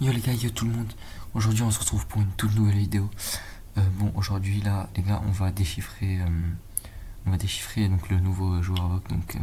Yo les gars, yo tout le monde. Aujourd'hui on se retrouve pour une toute nouvelle vidéo. Bon aujourd'hui là les gars on va déchiffrer donc le nouveau joueur Avoc. Donc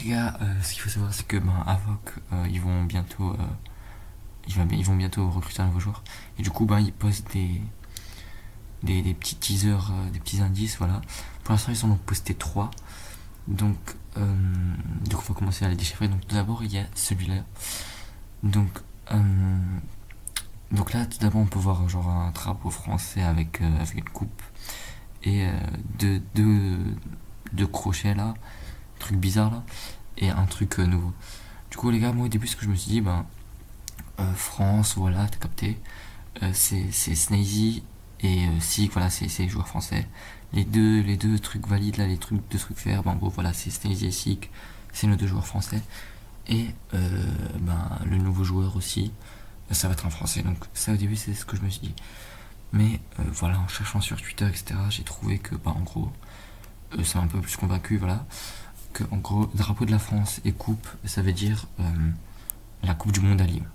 les gars, ce qu'il faut savoir c'est que Avoc ils vont bientôt recruter un nouveau joueur. Et du coup ils postent des petits teasers, des petits indices, voilà. Pour l'instant ils en ont posté 3. Donc on va commencer à les déchiffrer. Donc tout d'abord il y a celui-là. Donc euh, Donc là, tout d'abord, on peut voir genre un drapeau français avec une coupe et deux crochets là, truc bizarre là, et un truc nouveau. Du coup, les gars, moi au début, ce que je me suis dit, France, voilà, t'as capté, c'est Snazy et Sig, voilà, c'est les joueurs français. Les deux trucs valides là, deux trucs verts, en gros, voilà, c'est Snazy et Sig, c'est nos deux joueurs français. Et le nouveau joueur aussi, ça va être en français. Donc ça au début c'est ce que je me suis dit. Mais voilà, en cherchant sur Twitter, etc., j'ai trouvé que en gros, ça m'a un peu plus convaincu, voilà. Que en gros, drapeau de la France et coupe, ça veut dire la Coupe du Monde à Lyon.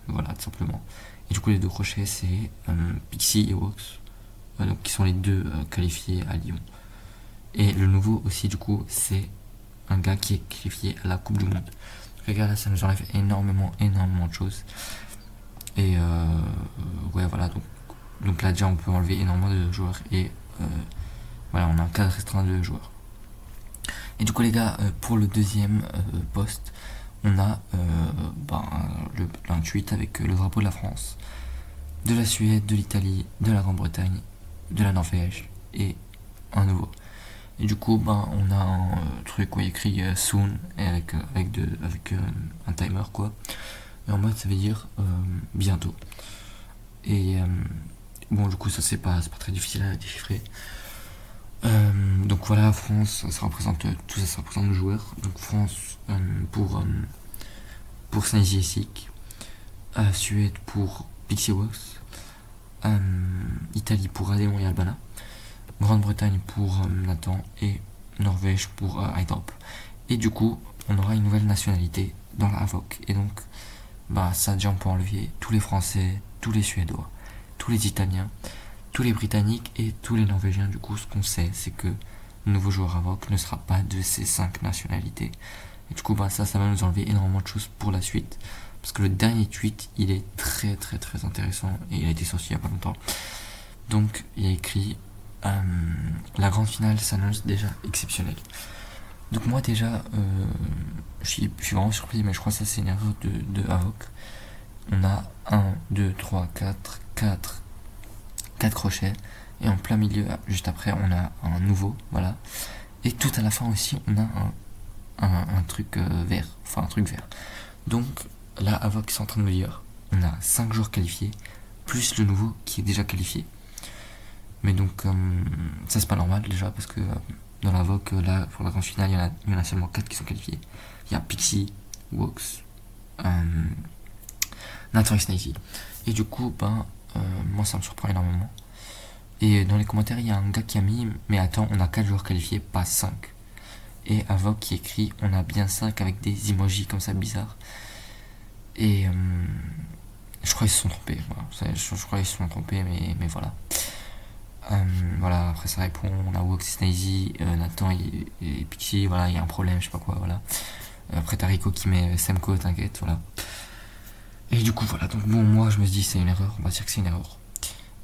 Voilà, tout simplement. Et du coup les deux crochets c'est Pixie et Wox, donc qui sont les deux qualifiés à Lyon. Et le nouveau aussi du coup c'est un gars qui est qualifié à la Coupe du Monde. Regarde là, ça nous enlève énormément de choses. Et ouais, voilà, donc là déjà on peut enlever énormément de joueurs et voilà, on a un cadre restreint de joueurs. Et du coup les gars, pour le deuxième poste, on a un tweet avec le drapeau de la France, de la Suède, de l'Italie, de la Grande-Bretagne, de la Norvège et un nouveau. Et du coup, on a un truc où il y a écrit soon et avec un timer quoi. Et en mode ça veut dire bientôt. Et bon, du coup, ça c'est pas très difficile à déchiffrer. Donc voilà, France, tout ça, ça représente le joueur. Donc France pour Snazy et Sik, Suède pour Pixiebox, Italie pour Adémon et Albana, Grande-Bretagne pour Nathan et Norvège pour Hydrop. Et du coup, on aura une nouvelle nationalité dans la Avoc. Et donc, ça déjà on peut enlever tous les Français, tous les Suédois, tous les Italiens, tous les Britanniques et tous les Norvégiens. Du coup, ce qu'on sait, c'est que le nouveau joueur Avoc ne sera pas de ces 5 nationalités. Et du coup, ça va nous enlever énormément de choses pour la suite. Parce que le dernier tweet, il est très très très intéressant et il a été sorti il y a pas longtemps. Donc, il y a écrit la grande finale s'annonce déjà exceptionnelle. Donc moi déjà, je suis vraiment surpris, mais je crois que ça c'est une erreur de Avoc. On a 1, 2, 3, 4 crochets, et en plein milieu, juste après, on a un nouveau, voilà. Et tout à la fin aussi, on a un truc vert, enfin un truc vert. Donc là, Avoc est en train de me dire, on a 5 joueurs qualifiés, plus le nouveau qui est déjà qualifié. Mais donc, ça c'est pas normal déjà, parce que dans la VOC, là, pour la grande finale, il y en a seulement 4 qui sont qualifiés. Il y a Pixie, Wox, Nathan et Snazy. Et du coup, moi ça me surprend énormément. Et dans les commentaires, il y a un gars qui a mis, mais attends, on a 4 joueurs qualifiés, pas 5. Et Avoc qui écrit, on a bien 5 avec des emojis comme ça bizarres. Et je crois qu'ils se sont trompés. Voilà. Je crois qu'ils se sont trompés, mais voilà. Voilà, après ça répond, on a Wox et Snazy, Nathan et Pixie, voilà, il y a un problème, je sais pas quoi, voilà. Après t'as Rico qui met Semco, t'inquiète, voilà. Et du coup, voilà, donc bon, moi je me dis c'est une erreur, on va dire que c'est une erreur.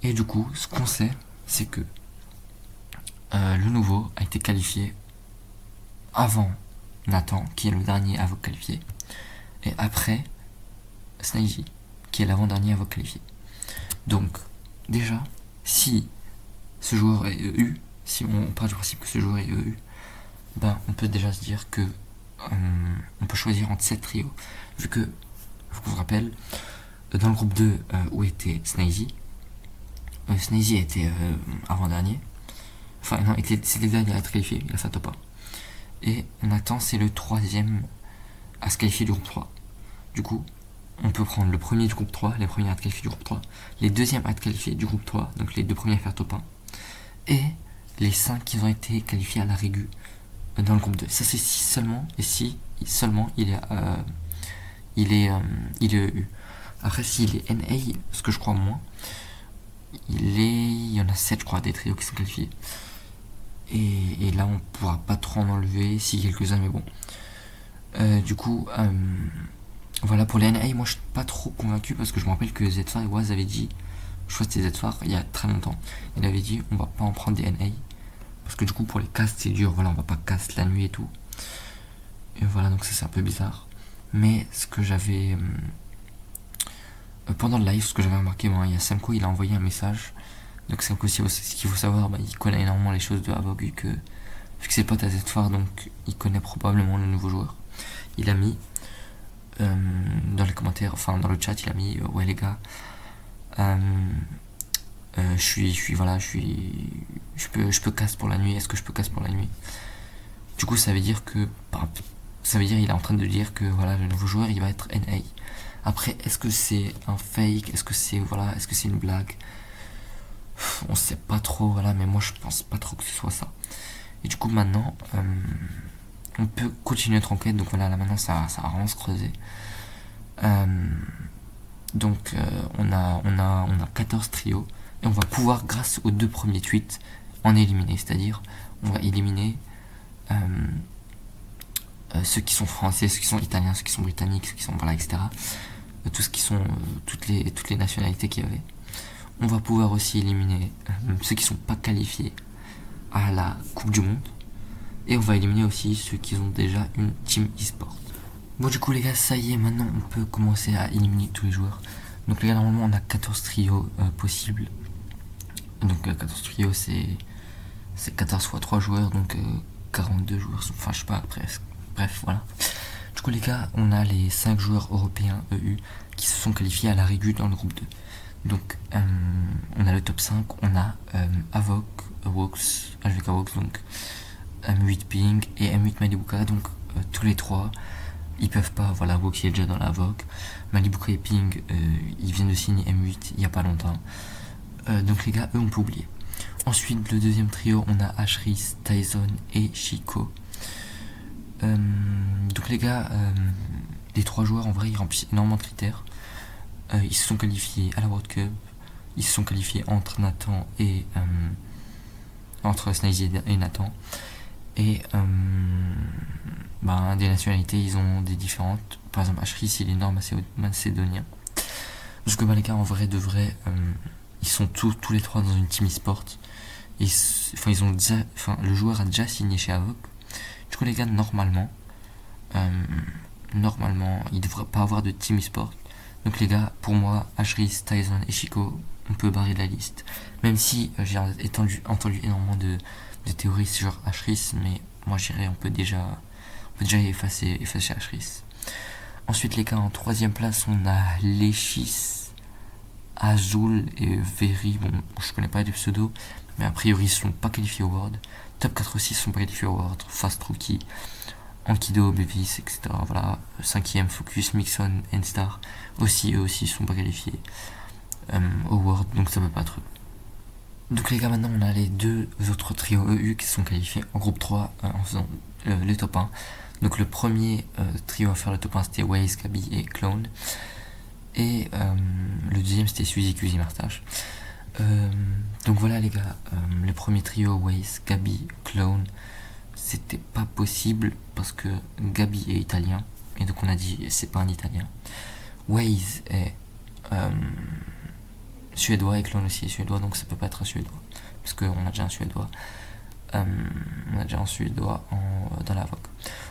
Et du coup, ce qu'on sait, c'est que le nouveau a été qualifié avant Nathan, qui est le dernier Avoc qualifié, et après Snazy, qui est l'avant-dernier Avoc qualifié. Donc, déjà, si ce joueur est EU, si on part du principe que ce joueur est EU, on peut déjà se dire que on peut choisir entre 7 trios. Vu que, je vous rappelle, dans le groupe 2 où était Snazy, Snazy était avant-dernier. Enfin, non, c'était le dernier à être qualifié, il a fait top 1. Et Nathan, c'est le troisième à se qualifier du groupe 3. Du coup, on peut prendre le premier du groupe 3, les premiers à être qualifiés du groupe 3, les deuxièmes à être qualifiés du groupe 3, donc les deux premiers à faire top 1, et les 5 qui ont été qualifiés à la régu dans le groupe 2. Ça c'est si seulement, et si seulement il il est EU. Après, s'il est NA, ce que je crois moins, il y en a 7, je crois, des trios qui sont qualifiés. Et là, on pourra pas trop en enlever, si quelques-uns, mais bon. Du coup, voilà, pour les NA, moi je suis pas trop convaincu parce que je me rappelle que Z-Far et Waz avait dit, je crois que c'était Z-Far il y a très longtemps, il avait dit on va pas en prendre des NA parce que du coup pour les casts c'est dur, voilà, on va pas cast la nuit et tout. Et voilà, donc ça c'est un peu bizarre. Mais ce que j'avais. Pendant le live, ce que j'avais remarqué, il y a Samko, il a envoyé un message. Donc Samko, ce qu'il faut savoir, il connaît énormément les choses de Havok vu que c'est le pote à Z-Far, donc il connaît probablement le nouveau joueur. Il a mis dans les commentaires, enfin dans le chat, il a mis ouais les gars, je peux casse pour la nuit. Est-ce que je peux casse pour la nuit? Du coup, ça veut dire il est en train de dire que voilà, le nouveau joueur, il va être NA. Après, est-ce que c'est un fake? Est-ce que c'est une blague? On sait pas trop, voilà, mais moi je pense pas trop que ce soit ça. Et du coup, maintenant, on peut continuer notre enquête. Donc voilà, là maintenant ça va vraiment se creuser. Donc on a 14 trios et on va pouvoir, grâce aux 2 premiers tweets, en éliminer. C'est-à-dire, on va éliminer ceux qui sont français, ceux qui sont italiens, ceux qui sont britanniques, ceux qui sont voilà, etc. Tout ce qui sont toutes les nationalités qu'il y avait. On va pouvoir aussi éliminer ceux qui sont pas qualifiés à la Coupe du Monde. Et on va éliminer aussi ceux qui ont déjà une team e-sport. Bon, du coup les gars, ça y est, maintenant on peut commencer à éliminer tous les joueurs. Donc les gars, normalement on a 14 trios possibles. Donc 14 trios, c'est 14 fois 3 joueurs, donc 42 joueurs, enfin je sais pas, presque. Bref, voilà. Du coup les gars, on a les 5 joueurs européens EU qui se sont qualifiés à la régu dans le groupe 2. Donc on a le top 5, on a Havok, Wox, HVK Wox, donc M8 Ping et M8 Malibuka, donc tous les 3 ils peuvent pas, voilà, Wox il est déjà dans la Havok, Malibuka et Ping ils viennent de signer M8 il y a pas longtemps, donc les gars, eux on peut oublier. Ensuite, le deuxième trio, on a Ashris, Tyson et Chico. Donc les gars, les 3 joueurs en vrai ils remplissent énormément de critères. Ils se sont qualifiés à la World Cup, ils se sont qualifiés entre Nathan et entre Snazy et Nathan. Et des nationalités, ils ont des différentes. Par exemple, Ashris, il est nord-macédonien. Parce que les gars, en vrai, de vrai, ils sont tous les 3 dans une team e-sport. Le joueur a déjà signé chez Havok. Du coup, les gars, normalement, il devrait pas avoir de team e-sport. Donc les gars, pour moi, Ashris, Tyson et Chico, on peut barrer la liste. Même si j'ai entendu énormément de théories sur Ashris, mais moi j'irais, on peut déjà effacer Ashris. Ensuite les gars, en 3ème place, on a Lechis, Azul et Very. Bon, je connais pas les pseudos, mais a priori ils sont pas qualifiés au World. Top 4 aussi sont pas qualifiés au World. Fast Rookie, Ankido, Bevis, etc. Voilà. 5ème, Focus, Mixon, N-Star. Eux aussi sont pas qualifiés au World, donc ça peut pas être eux. Donc les gars, maintenant on a les 2 autres trios EU qui sont qualifiés en groupe 3 en faisant le top 1. Donc le premier trio à faire le top 1 c'était Waze, Gabi et Clone. Et le deuxième c'était Suzy, Cuisy, Martage. Donc voilà les gars, le premier trio Waze, Gabi, Clone, c'était pas possible parce que Gabi est italien. Et donc on a dit c'est pas un italien. Waze est suédois et Clone aussi est suédois, donc ça peut pas être un suédois parce qu'on a déjà un suédois. Dans la Vogue.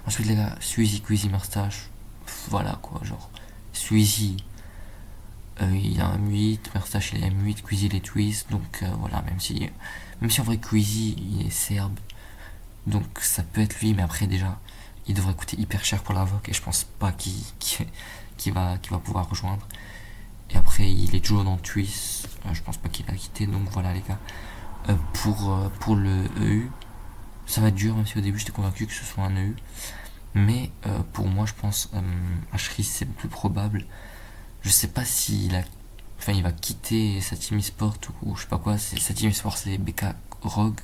Ensuite les gars, Suzy, Cuisy, Merstache, voilà quoi, genre Suzy il a un M8, Merstache il a M8, Cuisy il est Twist, donc voilà, même si en vrai Cuisy il est serbe, donc ça peut être lui, mais après déjà il devrait coûter hyper cher pour la Vogue et je pense pas qu'il va pouvoir rejoindre. Et après il est toujours dans Twist, je pense pas qu'il a quitté, donc voilà les gars. Pour le EU, ça va être dur, même si au début j'étais convaincu que ce soit un EU. Mais pour moi, je pense Ashris c'est le plus probable. Je sais pas s'il il va quitter sa team e-sport ou je sais pas quoi. Sa team e-sport c'est BK Rogue.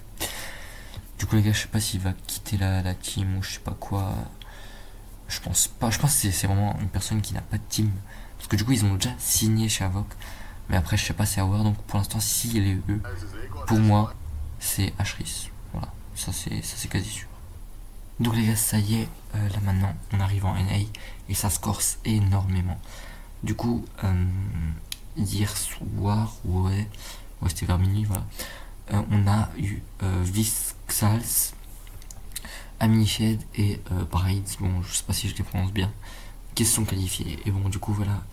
Du coup les gars, je sais pas s'il va quitter la team ou je sais pas quoi. Je pense pas. Je pense que c'est vraiment une personne qui n'a pas de team. Parce que du coup, ils ont déjà signé chez Avoc. Mais après, je sais pas si à voir. Donc pour l'instant, si il est eux, pour moi, c'est Ashris. Voilà, ça c'est quasi sûr. Donc les gars, ça y est, là maintenant, on arrive en NA et ça se corse énormément. Du coup, hier soir, ouais c'était vers minuit, voilà. On a eu Visxals, Aminiched et Brides, bon, je sais pas si je les prononce bien, qui se sont qualifiés. Et bon, du coup, voilà,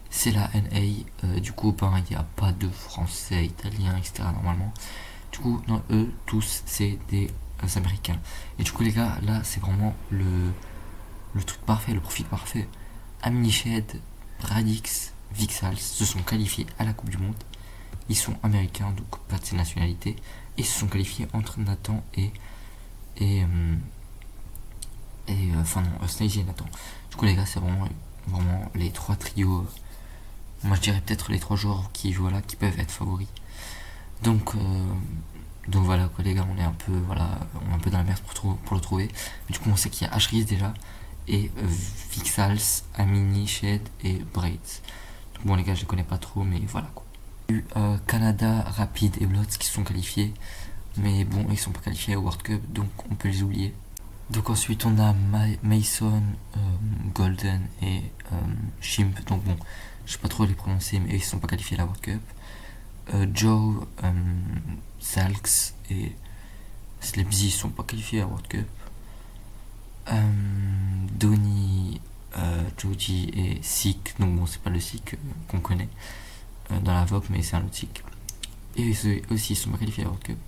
c'est la NA. Du coup, ben, il n'y a pas de français, italien, etc. normalement. Du coup, non, eux, tous, c'est des américains. Et du coup, les gars, là, c'est vraiment le truc parfait, le profil parfait. Aminiched, Radix, Vixals se sont qualifiés à la Coupe du Monde. Ils sont américains, donc pas de ces nationalités. Et se sont qualifiés entre Nathan enfin non, Snazy et Nathan. Du coup, les gars, c'est vraiment les trois trios. Moi, je dirais peut-être les trois joueurs qui jouent là, qui peuvent être favoris. Donc voilà quoi, les gars, on est un peu dans la merde pour le trouver. Mais du coup, on sait qu'il y a Ashris déjà et Vixals, Amini, Shed et Braids. Donc bon, les gars, je les connais pas trop, mais voilà quoi. Il y a eu Canada, Rapid et Bloods qui se sont qualifiés, mais bon, ils sont pas qualifiés au World Cup, donc on peut les oublier. Donc ensuite, on a Mason, Golden et Shimp. Donc bon, je sais pas trop les prononcer, mais ils sont pas qualifiés à la World Cup. Joe, Salks et Slebzy sont pas qualifiés à la World Cup. Donny, Joji et Sik, donc bon, c'est pas le Sik qu'on connaît dans la VOC, mais c'est un autre Sik. Et eux aussi, ils sont pas qualifiés à la World Cup.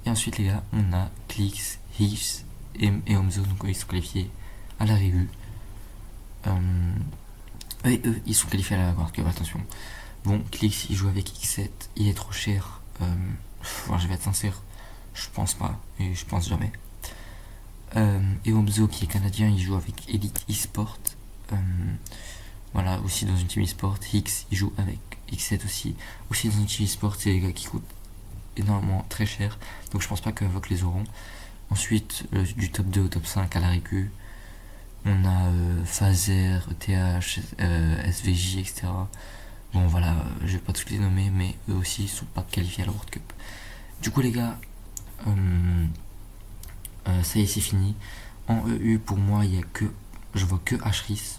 Et ensuite, les gars, on a Clix, Hives et Omzo, donc ils sont qualifiés à la Réu. Et eux, ils sont qualifiés à la World Cup, attention. Bon, Clix, il joue avec X7, il est trop cher. Je vais être sincère, je pense pas, et je pense jamais. Et Omzo, qui est canadien, il joue avec Elite eSport. Voilà, aussi dans une team eSport. Hix, il joue avec X7 aussi. Aussi dans une team eSport, c'est les gars qui coûtent énormément très cher. Donc je pense pas qu'Avoc les auront. Ensuite, du top 2 au top 5 à la récu, on a Phaser, ETH, SVJ, etc. Bon voilà, je vais pas tous les nommer, mais eux aussi ils sont pas qualifiés à la World Cup. Du coup les gars, ça y est, c'est fini. En EU, pour moi, je vois que Ashris.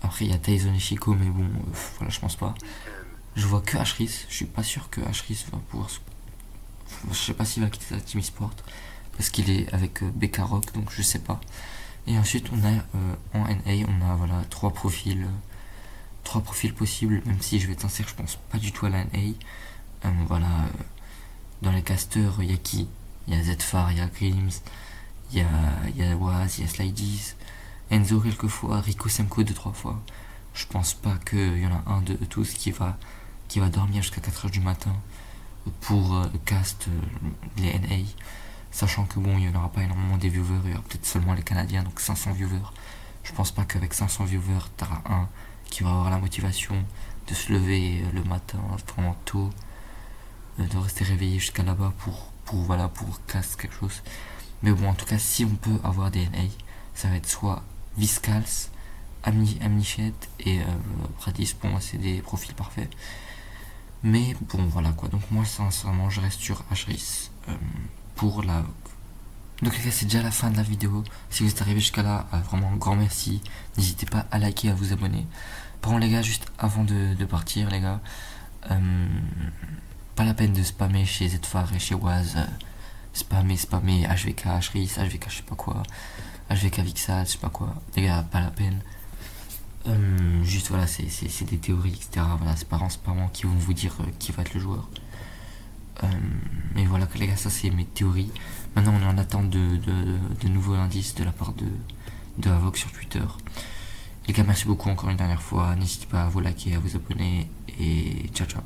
Après, il y a Tyson et Chico, mais bon, voilà, je pense pas. Je vois que Ashris. Je suis pas sûr que Ashris va pouvoir. Je sais pas s'il va quitter la Team eSport parce qu'il est avec BK Rock, donc je sais pas. Et ensuite, on a en NA, on a voilà trois profils possibles. Même si je vais être sincère, je pense pas du tout à la NA. Dans les casters, il y a qui? Il y a Zfar, il y a Grims, il y a Waz, il y a Slidies, Enzo quelquefois, Rico Semco 2-3 fois. Je pense pas qu'il y en a un de tous qui va dormir jusqu'à 4h du matin pour cast les NA, sachant que bon, il n'y en aura pas énormément des viewers, il y aura peut-être seulement les Canadiens, donc 500 viewers. Je pense pas qu'avec 500 viewers, t'auras un qui va avoir la motivation de se lever le matin vraiment tôt, de rester réveillé jusqu'à là-bas pour cast quelque chose. Mais bon, en tout cas, si on peut avoir des NA, ça va être soit Viscals, Amnichet et Radis. Pour moi, c'est des profils parfaits. Mais bon, voilà quoi. Donc moi, sincèrement, je reste sur Ashris pour la... Donc les gars, c'est déjà la fin de la vidéo. Si vous êtes arrivé jusqu'à là, vraiment un grand merci. N'hésitez pas à liker, à vous abonner. Par contre les gars, juste avant de partir les gars, pas la peine de spammer chez Zfar et chez Waz. Spammer HVK, Ashris, HVK je sais pas quoi, HVK Vixal, je sais pas quoi. Les gars, pas la peine. Juste voilà, c'est des théories, etc. Voilà, c'est pas moi qui vont vous dire qui va être le joueur. Mais voilà les gars, ça c'est mes théories. Maintenant on est en attente de nouveaux indices de la part de Avoc sur Twitter. Les gars, merci beaucoup encore une dernière fois. N'hésitez pas à vous liker, à vous abonner et ciao ciao.